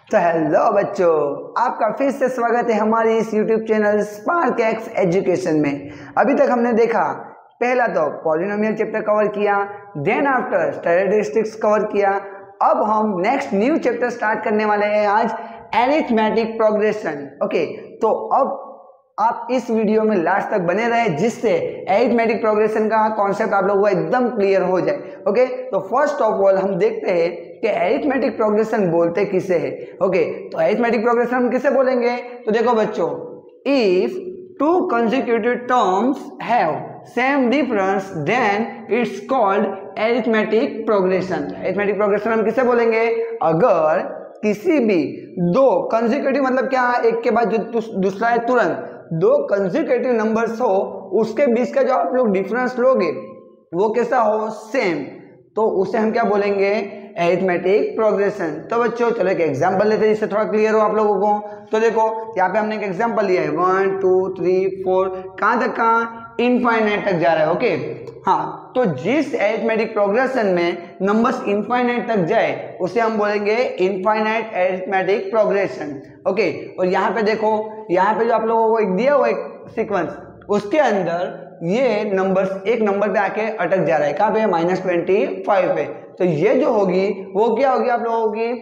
तो हेलो बच्चों, आपका फिर से स्वागत है हमारे इस YouTube channel spark x education में। अभी तक हमने देखा, पहला तो पॉलिनोमियल चैप्टर कवर किया, देन आफ्टर स्टैटिस्टिक्स कवर किया। अब हम नेक्स्ट न्यू चैप्टर स्टार्ट करने वाले हैं आज, अरिथमेटिक प्रोग्रेशन। ओके, तो अब आप इस वीडियो में लास्ट तक बने रहे जिससे अरिथमेटिक प्रोग्रेशन का कॉन्सेप्ट आप लोगों को एकदम क्लियर हो जाए। ओके, तो फर्स्ट ऑफ ऑल हम देखते हैं कि अरिथमेटिक प्रोग्रेशन बोलते किसे है। ओके, तो अरिथमेटिक प्रोग्रेशन हम किसे बोलेंगे? तो देखो बच्चों, if two consecutive terms have same difference then it's called arithmetic progression. Arithmetic progression हम किसे बोलेंगे? अगर किसी भी दो कंसेक्यूटिव, मतलब क्या, एक के बाद जो दूसरा है तुरंत, दो कंसेक्यूटिव नंबर्स हो, उसके बीच का जो आप लोग डिफरेंस लोगे वो कैसा हो? सेम, तो उसे हम क्या बोलेंगे? Arithmetic progression. तो बच्चों चलो एक एग्जांपल लेते हैं जिससे थोड़ा क्लियर हो आप लोगों को। तो देखो यहाँ पे हमने एक एग्जांपल लिया है 1 2 3 4, कहाँ तक? कहाँ? इनफाइनाइट तक जा रहा है। ओके, हाँ, तो जिस अरिथमेटिक प्रोग्रेशन में नंबर्स इनफाइनाइट तक जाए उसे हम बोलेंगे इनफाइनाइट अरिथमेटिक प्रोग्रेशन। ओके, और यहाँ पे देखो, यहाँ पे जो आप लोगों को एक दिया हुआ एक सीक्वेंस, उसके अंदर ये नंबर्स एक नंबर पे आके अटक जा रहा है। कहाँ पे? -25 पे। तो ये जो होगी वो क्या होगी आप लोगों की?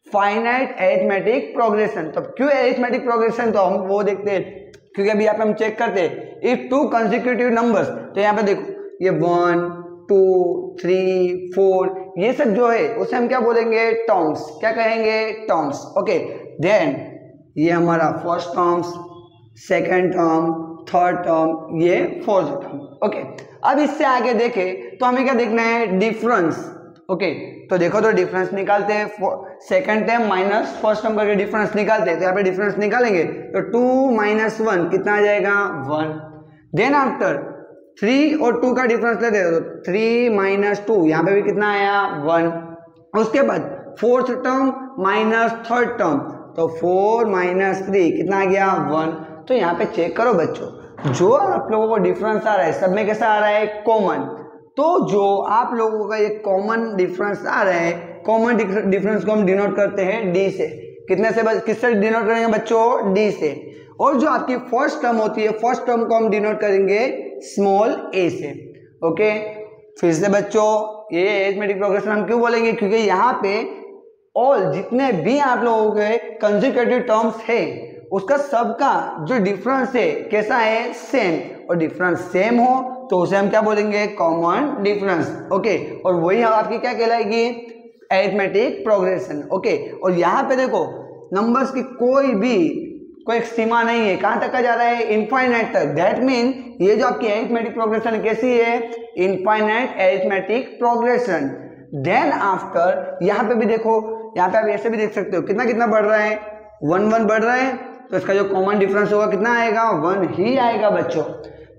Finite arithmetic progression. तो क्यों अरिथमेटिक प्रोग्रेशन? तो हम वो देखते हैं, क्योंकि अभी यहाँ पे हम चेक करते हैं इफ टू कंसेक्यूटिव नंबर्स, तो यहाँ पे देखो ये 1 2 3 4 ये सब जो है उसे हम क्या बोलेंगे? टर्म्स। क्या कहेंगे? टर्म्स। ओके, देन ये हमारा first terms, second term, third term, ये फोर्थ टर्म। ओके, अब इससे आगे देखें तो हमें क्या देखना है? डिफरेंस। ओके, तो देखो तो डिफरेंस निकालते हैं, second term minus first term करके डिफरेंस निकालते हैं। तो यहाँ पे डिफरेंस निकालेंगे तो 2 - 1 कितना आ जाएगा? 1। देन आफ्टर 3 और 2 का डिफरेंस लेते हैं तो 3 - 2, यहाँ पे भी कितना आया? 1। उसके बाद fourth term minus third term, तो 4 - 3 कितना आ गया? 1। तो यहाँ पे चेक करो बच्चों, जो आप लोगों को डिफरेंस आ रहा है सब में कैसा आ रहा है? कॉमन। तो जो आप लोगों का ये कॉमन डिफरेंस आ रहा है, कॉमन डिफरेंस को हम डिनोट करते हैं डी से। कितने से? किससे डिनोट करेंगे बच्चों? डी से। और जो आपकी फर्स्ट टर्म होती है, फर्स्ट टर्म को हम डिनोट करेंगे स्मॉल ए से। ओके, फिर से बच्चों, ये अरिथमेटिक प्रोग्रेशन हम क्यों बोलेंगे? क्योंकि यहाँ पे ऑल जितने भी आप लोगों के कंसेक्यूटिव टर्म्स है उसका सबका जो डिफरेंस है कैसा है? सेम। और डिफरेंस सेम हो तो उसे हम क्या बोलेंगे? Common difference. ओके, और वही आपकी क्या कहलाएगी? Arithmetic progression. ओके, और यहाँ पे देखो नंबर्स की कोई सीमा नहीं है, कहाँ तक का जा रहा है? इनफाइनाइट तक। दैट मीन ये जो आपकी अरिथमेटिक प्रोग्रेशन कैसी है? Infinite arithmetic progression. Then after यहाँ पे भी देखो, यहाँ पे आप ऐसे भी देख सकते हो कितना कितना बढ़ रहा है? 1 1 बढ़ रहा है, तो इसका जो कॉमन डिफरेंस होगा कितना आएगा? 1 ही आएगा बच्चों।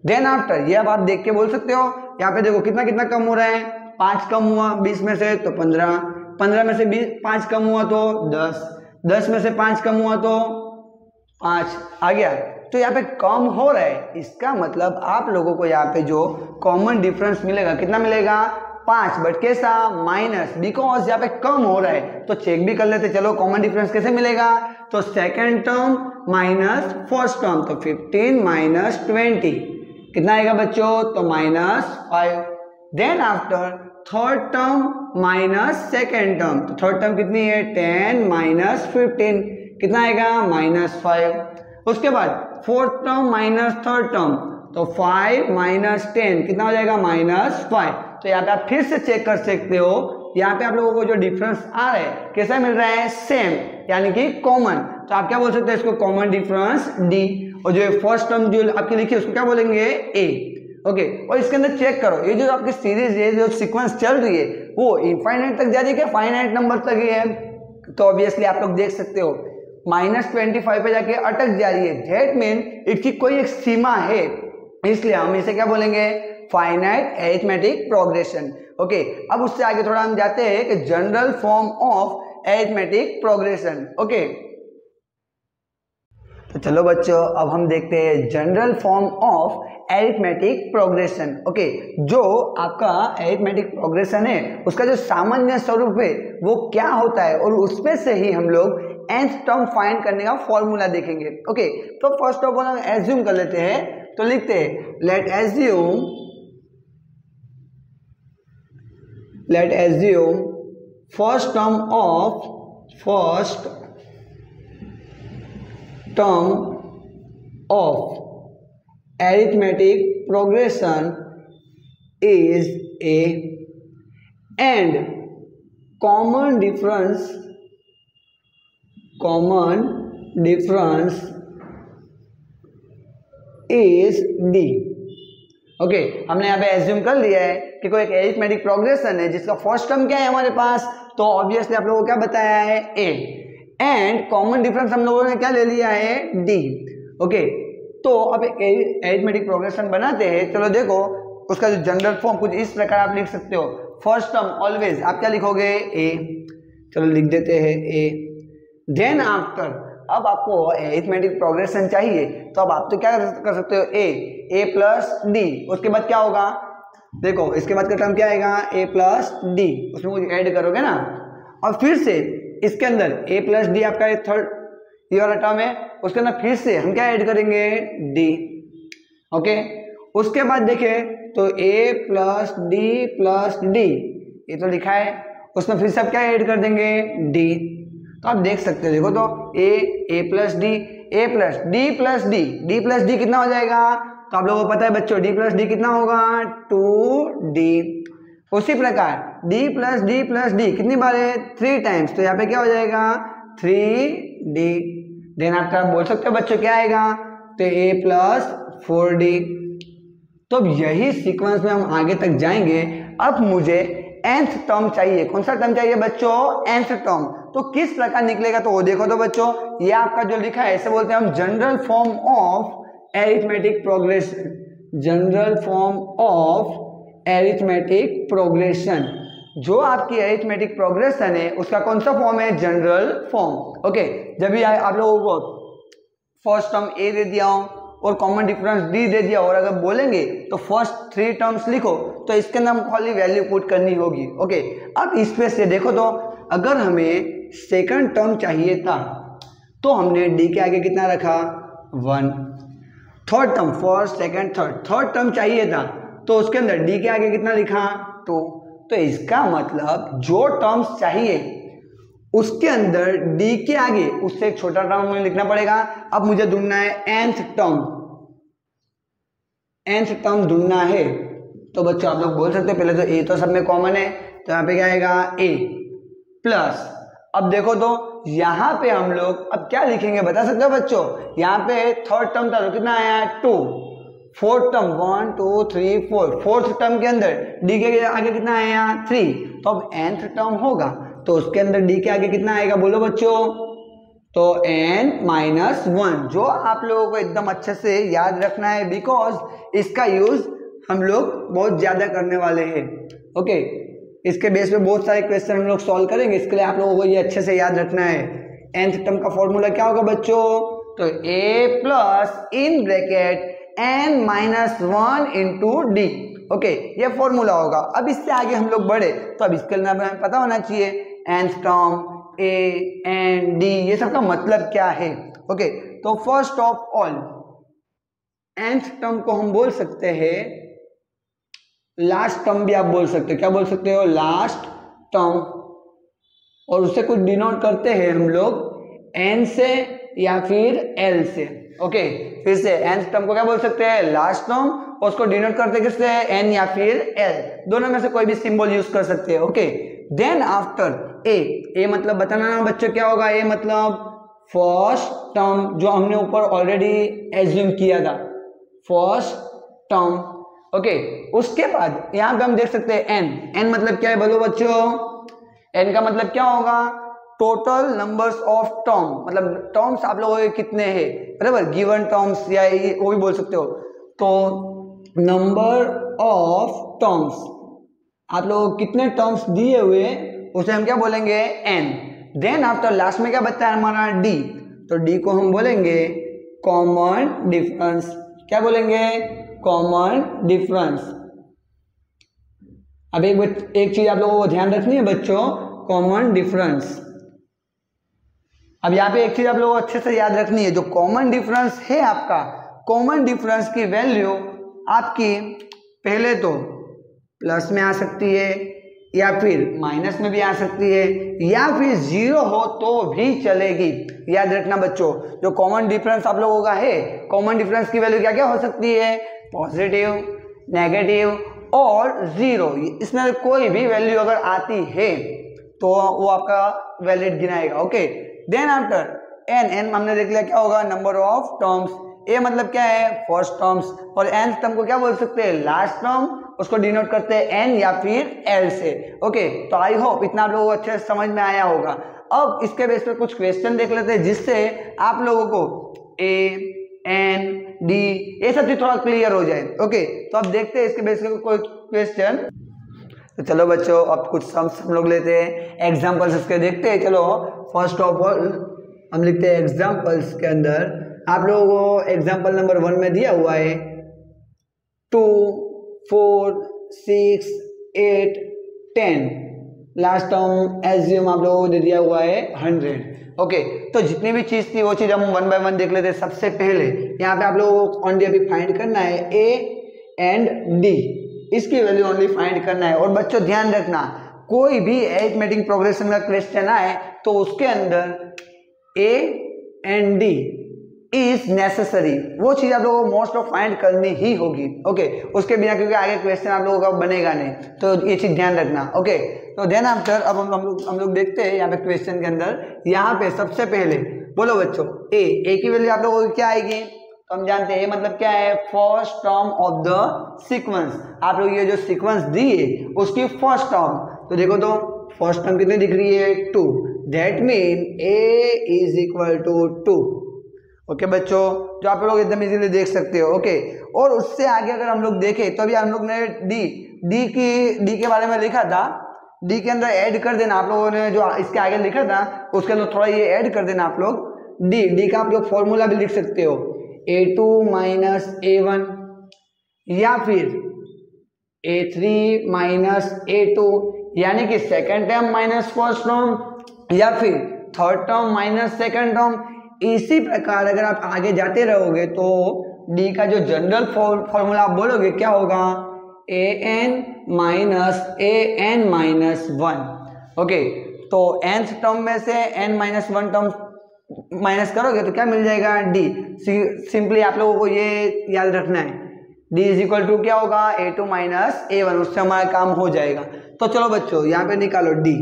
देन आफ्टर ये अब आप देख के बोल सकते हो, यहाँ पे देखो कितना कितना कम हो रहा है? 5 कम हुआ 20 में से तो 15, 15 में से 5 कम हुआ तो 10, 10 में से 5 कम हुआ तो 5 आ गया। तो यहाँ पे कम हो रहा है, इसका मतलब आप लोगों को यहाँ पे जो कॉमन डिफरेंस मिलेगा कितना मिलेगा? 5, बट कैसा? माइनस, बिकॉज यहाँ पे कम हो रहा है। तो चेक भी कर लेते, चलो कॉमन डिफरेंस कैसे मिलेगा? तो second term minus first term, तो 15 - 20 कितना आएगा बच्चों? तो -5। Then after third term minus second term, तो थर्ड टर्म कितनी है? 10 - 15 कितना आएगा? -5। उसके बाद fourth term minus third term, तो 5 - 10 कितना हो जाएगा? -5। तो यहाँ पे आप फिर से चेक कर सकते हो, यहाँ पे आप लोगों को जो डिफरेंस आ रहा है कैसा मिल रहा है? सेम, यानी कि कॉमन। तो आप क्या बोल सकते हैं इसको? Common difference D. और जो फर्स्ट टर्म जो आपकी लिखी है उसको क्या बोलेंगे? ए। ओके, और इसके अंदर चेक करो, ये जो आपकी सीरीज है, जो सीक्वेंस चल रही है वो इनफाइनाइट तक जा रही है क्या फाइनाइट नंबर तक ही है? तो ऑब्वियसली आप लोग देख सकते हो -25 पे जाके अटक जा रही है। दैट मीन इसकी कोई एक सीमा है, इसलिए हम इसे क्या बोलेंगे? Finite arithmetic progression. ओके, अब उससे आगे थोड़ा हम जाते हैं कि general form of arithmetic progression. Okay, तो चलो बच्चों अब हम देखते हैं general form of arithmetic progression. Okay, जो आपका अरिथमेटिक प्रोग्रेशन है उसका जो सामान्य स्वरूप है वो क्या होता है, और उसमें से ही हम लोग nth टर्म फाइंड करने का फॉर्मूला देखेंगे। ओके, तो फर्स्ट ऑफ ऑल हम एज्यूम कर लेते हैं, तो लिखते हैं late assume first term of arithmetic progression is a and common difference is d। Okay, हमने यहाँ पे एज्यूम कर लिया है कि कोई एक एरिथमेटिक प्रोग्रेशन है जिसका फर्स्ट टर्म क्या है हमारे पास, तो ऑब्वियसली आप लोगों को क्या बताया है a, एंड कॉमन डिफरेंस हम लोगों ने क्या ले लिया है d। ओके, तो अब एक एरिथमेटिक प्रोग्रेशन बनाते हैं। चलो देखो, उसका जो जनरल फॉर्म कुछ इस प्रकार आप लिख सकते हो, फर्स्ट टर्म ऑलवेज आप क्या लिखोगे a, चलो लिख देते हैं a, देन आफ्टर, अब आपको एरिथमेटिक प्रोग्रेशन चाहिए तो अब आप तो क्या कर सकते हो a प्लस d, उसके बाद क्या होगा, देखो इसके बाद का टर्म क्या आएगा a प्लस d, उसमें कुछ ऐड करोगे ना, और फिर से इसके अंदर a प्लस डी आपका थर्ड ये वाला टर्म है, उसके अंदर फिर से हम क्या ऐड करेंगे d। ओके, उसके बाद देखें तो a प्लस d ये तो लिखा है, उसमें फिर से आप क्या ऐड कर देंगे d। तो आप देख सकते हो, देखो तो a plus d plus d कितना हो जाएगा, तो आप लोगों को पता है बच्चों d प्लस डी कितना होगा 2d। उसी प्रकार d प्लस डी कितनी बार है 3 टाइम्स, तो यहाँ पे क्या हो जाएगा 3d। देन आपका बोल सकते हो बच्चों क्या आएगा, तो a प्लस 4d। तो अब यही सीक्वेंस में हम आगे तक जाएंगे। अब मुझे nth टर्म चाहिए, कौन सा टर्म चाहिए बच्चों, nth टर्म, तो किस प्रकार निकलेगा, तो वो देखो तो बच्चों ये आपका जो लिखा है इसे बोलते हैं हम general form of arithmetic progression. जो आपकी एरिथमेटिक प्रोग्रेशन है उसका कौन सा फॉर्म है, जनरल फॉर्म। ओके, जब भी आप लोगों को फर्स्ट टर्म a दे दिया हो और कॉमन डिफरेंस d दे दिया और अगर बोलेंगे तो फर्स्ट 3 टर्म्स लिखो, तो इसके अंदर हम खाली वैल्यू पुट करनी होगी। ओके, अब इस पे से देखो तो अगर हमें सेकंड टर्म चाहिए था तो हमने d के आगे कितना रखा 1, third term first second third term चाहिए था तो उसके अंदर d के आगे कितना लिखा 2। तो इसका मतलब जो टर्म्स चाहिए उसके अंदर d के आगे उससे एक छोटा टर्म हमें लिखना पड़ेगा। अब मुझे ढूंढना है nth टर्म ढूंढना है, तो बच्चों आप लोग बोल सकते हैं पहले तो a तो सब में कॉमन है, तो यहाँ पे क्या आएगा a प्लस, अब देखो तो यहाँ पे हम लोग अब क्या लिखेंगे बता सकते हो बच्चों, यहाँ पे थर्ड टर्म था तो कितना आया 2, फोर्थ टर्म 1 2 3 4, फोर्थ टर्म के अंदर d के आगे कितना आया 3, तो अब nth टर्म होगा तो उसके अंदर d के आगे कितना आएगा बोलो बच्चों, तो n-1, जो आप लोगों को एकदम अच्छे से याद रखना है बिकॉज इसका यूज हम लोग बहुत ज्यादा करने वाले हैं। ओके, इसके बेस पे बहुत सारे क्वेश्चन हम लोग सॉल्व करेंगे, इसके लिए आप लोगों को ये अच्छे से याद रखना है। nth टर्म का फॉर्मूला क्या होगा बच्चों, तो a plus in bracket n-1 into D. Okay, ये फॉर्मूला होगा। अब इससे आगे हम लोग बढ़े तो अब इसके लिए हमें पता होना चाहिए nth term a n d ये सब का मतलब क्या है। ओके, तो first of all nth term को हम बोल सकते हैं लास्ट टर्म भी आप बोल सकते हो, क्या बोल सकते हो लास्ट टर्म, और उससे कुछ डिनोट करते हैं हम लोग n से या फिर l से। ओके, फिर से nth टर्म को क्या बोल सकते हैं लास्ट टर्म, और उसको डिनोट करते किससे n या फिर l, दोनों में से कोई भी सिंबल यूज कर सकते हैं। ओके, देन आफ्टर a मतलब बताना ना बच्चों क्या होगा, a मतलब फर्स्ट टर्म जो हमने ऊपर ऑलरेडी एज्यूम किया था फर्स्ट टर्म। ओके, उसके बाद यहाँ पे हम देख सकते हैं n मतलब क्या है बोलो बच्चों, n का मतलब क्या होगा टोटल नंबर्स ऑफ टर्म, मतलब टर्म्स आप लोगों के कितने हैं, बराबर गिवन टर्म्स या वो भी बोल सकते हो। तो नंबर ऑफ टर्म्स आप लोगों को कितने टर्म्स दिए हुए उसे हम क्या बोलेंगे n। देन आफ्टर लास्ट में क्या बचता है हमारा d, तो d को हम बोलेंगे कॉमन डिफरेंस, क्या बोलेंगे कॉमन डिफरेंस। अब एक चीज आप लोगों को ध्यान रखनी है बच्चों, कॉमन डिफरेंस। अब यहाँ पे एक चीज आप लोगों को अच्छे से याद रखनी है, जो कॉमन डिफरेंस है आपका, कॉमन डिफरेंस की वैल्यू आपकी पहले तो प्लस में आ सकती है या फिर माइनस में भी आ सकती है या फिर जीरो हो तो भी चलेगी। याद रखना बच्चों, जो कॉमन डिफरेंस आप लोगों का है, कॉमन डिफरेंस की वैल्यू क्या क्या हो सकती है, पॉजिटिव, नेगेटिव और जीरो। इसमें कोई भी वैल्यू अगर आती है तो वो आपका वैलिड गिनाएगा। ओके, देन आफ्टर एन हमने देख लिया क्या होगा, नंबर ऑफ टर्म्स। ए मतलब क्या है, फर्स्ट टर्म्स, और एन टर्म को क्या बोल सकते हैं, लास्ट टर्म, उसको डिनोट करते हैं एन या फिर एल से। ओके, तो आई होप इतना आप लोगों को अच्छे से समझ में आया होगा। अब इसके बेस पे कुछ क्वेश्चन देख लेते हैं जिससे आप लोगों को ए एन डी ये सब चीज थोड़ा क्लियर हो जाए। ओके, तो अब देखते हैं इसके बेस पे कोई क्वेश्चन। तो चलो बच्चों, अब कुछ सम्स हम लोग लेते हैं, एग्जाम्पल्स इसके देखते हैं। चलो फर्स्ट ऑफ ऑल हम लिखते हैं एग्जाम्पल्स के अंदर, आप लोगों को एग्जाम्पल नंबर 1 में दिया हुआ है 2, 4, 6, 8, 10, लास्ट टर्म एज्यूम आप लोगों को दे दिया हुआ है 100। ओके, तो जितनी भी चीज थी वो चीज हम 1 बाय 1 देख लेते हैं। सबसे पहले यहाँ पे आप लोगों को ओनली अभी फाइंड करना है ए एंड डी, इसकी वैल्यू ओनली फाइंड करना है। और बच्चों ध्यान रखना, कोई भी अरिथमेटिक प्रोग्रेशन का क्वेश्चन आए तो उसके अंदर A and D is necessary, वो चीज आप लोगों को मोस्ट ऑफ फाइंड करनी ही होगी। ओके, उसके बिना क्योंकि आगे क्वेश्चन आप लोगों का बनेगा नहीं, तो ये चीज ध्यान रखना। ओके, तो देन आफ्टर अब हम लोग देखते हैं यहाँ पे क्वेश्चन के अंदर। यहाँ पे सबसे पहले बोलो बच्चों, ए की वैल्यू आप लोगों को क्या आएगी, तो हम जानते हैं मतलब क्या है, first term of the sequence. आप लोग ये जो सीक्वेंस दी है उसकी फर्स्ट टर्म, तो देखो तो फर्स्ट टर्म कितनी दिख रही है, 2, that mean A is equal to 2। Okay बच्चों, जो आप लोग एकदम इजीली देख सकते हो। ओके, और उससे आगे अगर हम लोग देखें तो अभी हम लोग ने डी के बारे में लिखा था, डी के अंदर ऐड कर देना आप लोगों ने, जो इसके आगे लिखा था उसके अंदर थोड़ा ये ऐड कर देना आप लोग। डी का आप लोग फॉर्मूला भी लिख सकते हो, a2 माइनस a1 या फिर a3 माइनस a2, यानी कि second term minus first term या फिर third term minus second term. इसी प्रकार अगर आप आगे जाते रहोगे तो डी का जो जनरल फॉर्मूला आप बोलोगे क्या होगा, ए एन माइनस 1। ओके, तो nth टर्म में से n माइनस 1 टर्म माइनस करोगे तो क्या मिल जाएगा, डी। सिंपली आप लोगों को ये याद रखना है, डी इज इक्वल टू क्या होगा, a2 माइनस a1, उससे हमारा काम हो जाएगा। तो चलो बच्चों यहाँ पे निकालो D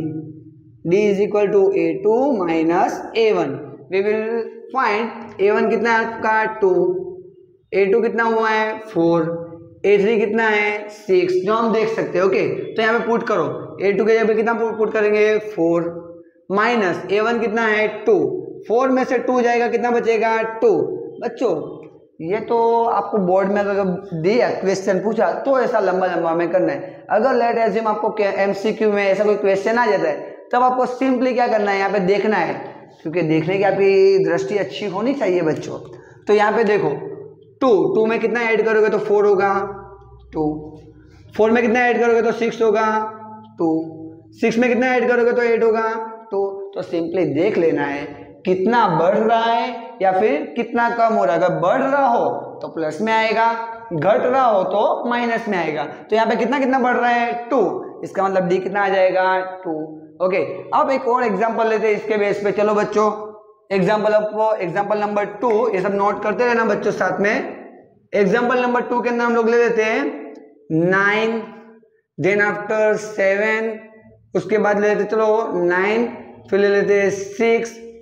is equal to a2 minus a1। We will find a1 कितना है आपका 2, a2 कितना हुआ है 4, a3 कितना है 6, जो हम देख सकते हैं। ओके, तो यहाँ पे पुट करो, a2 के जगह पे कितना पुट करेंगे 4, माइनस a1 कितना है 2, 4 में से 2 जाएगा कितना बचेगा 2। बच्चों ये तो आपको बोर्ड में अगर दिया क्वेश्चन पूछा तो ऐसा लंबा हमें करना है। अगर लेट एज्यूम आपको एमसीक्यू में ऐसा कोई क्वेश्चन आ जाता है तब आपको सिंपली क्या करना है, यहाँ पे देखना है, क्योंकि देखने की आपकी दृष्टि अच्छी होनी चाहिए बच्चों। तो यहाँ पे देखो 2 में कितना ऐड करोगे तो 4 होगा 2, 4 में कितना ऐड करोगे तो 6 होगा 2, 6 में कितना ऐड करोगे तो 8 होगा 2। तो सिंपली देख लेना है कितना बढ़ रहा है या फिर कितना कम हो रहा है। अगर बढ़ रहा हो तो प्लस में आएगा, घट रहा हो तो माइनस में आएगा। तो यहाँ पे कितना बढ़ रहा है 2, इसका मतलब डी कितना आ जाएगा 2। ओके, अब एक और एग्जांपल लेते हैं इसके बेस पे। चलो बच्चों, एग्जांपल नंबर 2, ये सब नोट करते रहना बच्चों साथ में। एग्जांपल नंबर 2 के अंदर हम लोग ले लेते हैं 9, देन आफ्टर 7, उसके बाद ले लेते चलो 9, फिर ले लेते हैं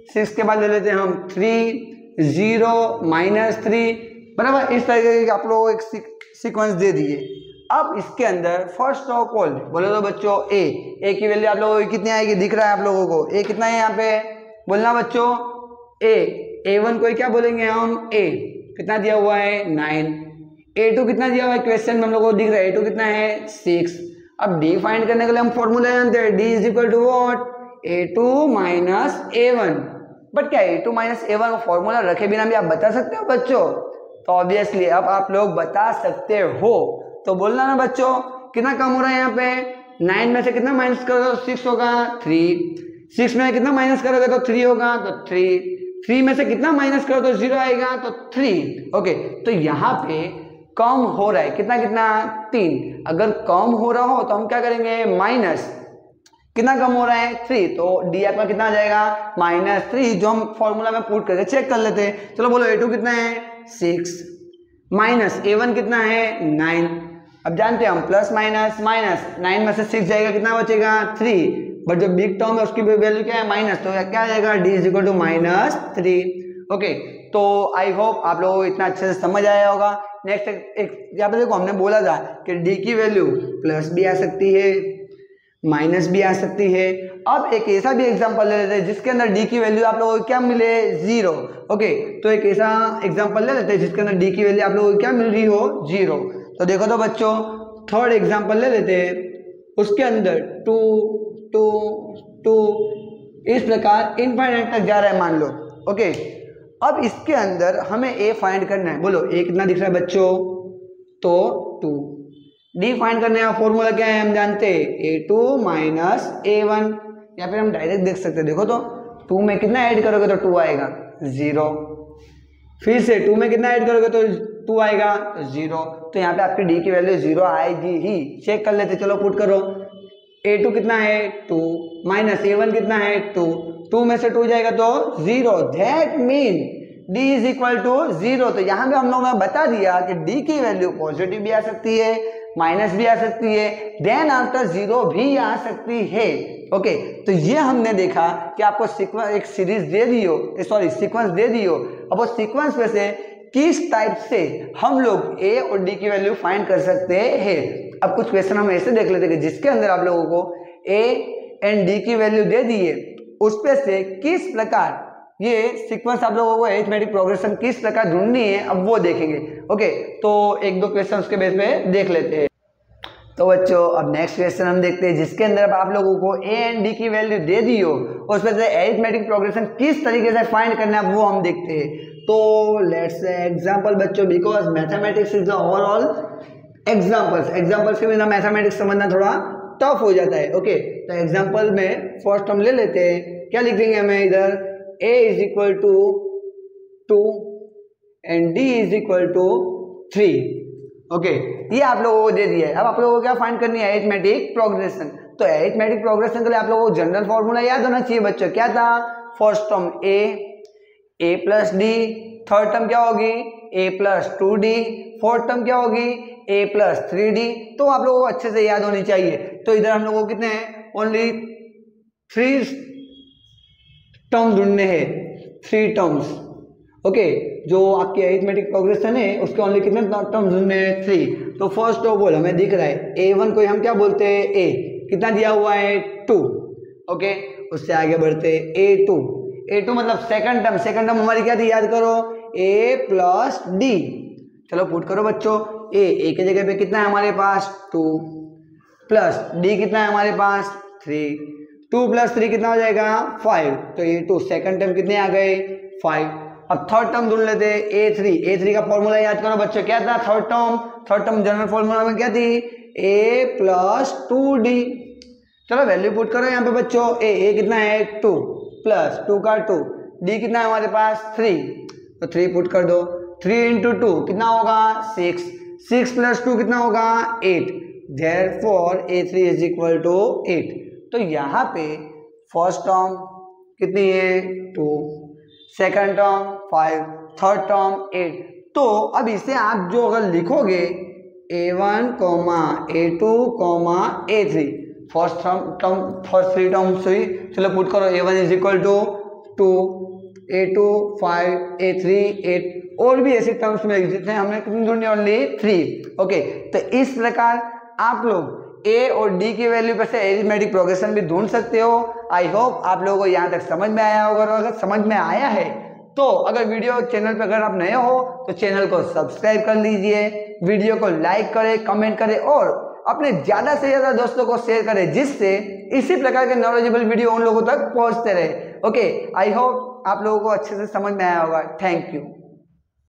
6 के बाद ले लेते हैं हम 3, 0, -3, बराबर। इस तरीके के आप लोगों को एक सीक्वेंस दे दिए। अब इसके अंदर फर्स्ट ऑफ ऑल बोले तो बच्चों ए की वैल्यू आप लोगों को कितनी आएगी, दिख रहा है आप लोगों को ए कितना है यहाँ पे, बोलना बच्चों a1 को क्या बोलेंगे हम, a कितना दिया हुआ है 9, a2 कितना दिया हुआ है क्वेश्चन में हम लोगों को दिख रहा है, a2 कितना है 6। अब d फाइंड करने के लिए हम फॉर्मूला जानते हैं, d is equal to what, a2 minus a1। But क्या a2 माइनस a1 का फॉर्मूला रखे बिना भी आप बता सकते हो बच्चों? तो ऑब्वियसली अब आप लोग बता सकते हो। तो बोलना ना बच्चों, कितना कम हो रहा है यहाँ पे, 9 में से कितना माइनस करोगे तो 6 होगा 3, 6 में कितना माइनस करोगे तो 3 होगा, तो 3 में से कितना माइनस करो तो 0 आएगा, तो 3। ओके, तो यहाँ पे कम हो रहा है कितना कितना 3। अगर कम हो रहा हो तो हम क्या करेंगे, माइनस कितना कम हो रहा है 3, तो डी आपका कितना आ जाएगा -3, जो हम फॉर्मूला में पुट करके चेक कर लेते हैं। चलो बोलो A2 कितना है 6 माइनस A1 कितना है 9। अब जानते हैं हम प्लस माइनस माइनस 9 में से 6 जाएगा, कितना बचेगा 3, बट जो बिग टर्म है उसकी वैल्यू क्या है माइनस, तो क्या आ जाएगा D is equal to -3। Okay, तो आई होप आप लोगों को इतना अच्छे से समझ आया होगा। नेक्स्ट एक यहाँ पे देखो हमने बोला था कि D की वैल्यू प्लस भी आ सकती है माइनस भी आ सकती है। अब एक ऐसा भी एग्जांपल ले लेते हैं जिसके अंदर D की वैल्यू आप लोगों को क्या मिले 0। ओके, तो एक ऐसा एग्जांपल ले लेते हैं जिसके अंदर D की वैल्यू आप लोगों को क्या मिल रही हो 0। तो देखो तो बच्चों थर्ड एग्जांपल ले लेते हैं, उसके अंदर 2 2 2 इस प्रकार इनफाइनाइट तक जा रहा है मान लो। ओके, अब इसके अंदर हमें A फाइंड करना है। बोलो A कितना दिख रहा है बच्चों, तो 2। D फाइंड करने का फॉर्मूला क्या है हम जानते हैं, A2 माइनस A1, या फिर हम डायरेक्ट देख सकते हैं। देखो तो 2 में कितना ऐड करोगे तो 2 आएगा 0, फिर से 2 में कितना ऐड करोगे तो 2 आएगा 0, तो यहाँ पे आपकी D की वैल्यू 0 आएगी ही। चेक कर लेते, चलो पुट करो। A2 कितना है 2 माइनस A1 कितना है 2, 2 में से 2 जाएगा तो 0, that mean D is equal to 0। तो यहाँ पे हम लोगों ने बता दिया कि D की वैल्यू पॉजिटिव भी आ सकती है माइनस भी आ सकती है, देन आफ्टर 0 भी आ सकती है। ओके, तो ये हमने देखा कि आपको सीक्वेंस एक सीरीज दे दी हो, सॉरी सीक्वेंस दे दी हो। अब वो सीक्वेंस में से किस टाइप से हम लोग A और D की वैल्यू फाइंड कर सकते हैं। अब कुछ क्वेश्चन हम ऐसे देख लेते हैं कि जिसके अंदर आप लोगों को A एंड D की वैल्यू दे दी है, उस पे से किस प्रकार ये सीक्वेंस आप लोगों को अरिथमेटिक प्रोग्रेशन किस प्रकार ढूंढनी है, अब वो देखेंगे। ओके, तो एक दो क्वेश्चन उसके बेस पे देख लेते हैं। तो बच्चों अब नेक्स्ट क्वेश्चन हम देखते हैं जिसके अंदर अब आप लोगों को A एंड D की वैल्यू दे दी हो, उस पर से अरिथमेटिक प्रोग्रेशन किस तरीके से फाइंड करना है वो हम देखते हैं। तो लेट्स से एग्जांपल बच्चों, because mathematics is the overall examples के बिना मैथमेटिक्स समझना थोड़ा टफ हो जाता है। ओके, तो एग्जांपल में फर्स्ट हम ले लेते हैं, क्या लिख देंगे हमें इधर A is equal to 2 and D is equal to 3। Okay, ये आप लोगों को दे दिया है। अब आप लोगों को क्या फाइंड करनी है, अरिथमेटिक प्रोग्रेशन। तो अरिथमेटिक प्रोग्रेशन के लिए आप लोगों को जनरल फॉर्मूला याद होना चाहिए बच्चों। क्या था, first term A plus D, third term क्या होगी A plus 2D, fourth term क्या होगी A प्लस 3D। तो आप लोगों को अच्छे से याद होनी चाहिए। तो इधर हम लोगों को कितने हैं, ओनली 3 टर्म ढूंढने हैं, 3 टर्म्स। ओके, जो आपकी अरिथमेटिक प्रोग्रेशन है उसके ओनली कितने टर्म ढूंढने हैं 3। तो फर्स्ट ऑफ ऑल हमें दिख रहा है A1 को हम क्या बोलते हैं A, कितना दिया हुआ है 2। ओके, उससे आगे बढ़ते हैं A2 मतलब सेकंड टर्म हमारी क्या थी याद करो A प्लस D। चलो पुट करो बच्चों, A की जगह पे कितना है हमारे पास 2 प्लस D कितना है हमारे पास 3, 2 प्लस 3 कितना हो जाएगा 5। तो A2 सेकंड टर्म कितने आ गए 5। अब थर्ड टर्म ढूंढ लेते हैं A3 का फॉर्मूला याद करो बच्चों, क्या था थर्ड टर्म जनरल फॉर्मूला में क्या थी A प्लस 2D। चलो वैल्यू पुट करो यहाँ पे बच्चों, A कितना है 2 प्लस 2 का 2, D कितना है हमारे पास 3, तो 3 पुट कर दो। 3 इंटू 2 कितना होगा 6 प्लस 2 कितना होगा 8, therefore A3 is equal to 8। तो यहाँ पे फर्स्ट टर्म कितनी है 2, सेकंड टर्म 5, थर्ड टर्म 8। तो अब इसे आप जो अगर लिखोगे A1, A2, A3, first 3 terms हुई। चलो पुट करो A1 is equal to 2, A2 5, A3 8, और भी ऐसे टर्म्स में जितने हमने कितनी ढूंढनी ओनली 3। ओके, तो इस प्रकार आप लोग A और D की वैल्यू पर से अरिथमेटिक प्रोग्रेशन भी ढूंढ सकते हो। आई होप आप लोगों को यहाँ तक समझ में आया होगा, और अगर समझ में आया है तो अगर वीडियो चैनल पर अगर आप नए हो तो चैनल को सब्सक्राइब कर लीजिए, वीडियो को लाइक करें, कमेंट करें और अपने ज़्यादा से ज़्यादा दोस्तों को शेयर करें, जिससे इसी प्रकार के नॉलेजेबल वीडियो उन लोगों तक पहुँचते रहे। ओके, आई होप आप लोगों को अच्छे से समझ में आया होगा। Thank you.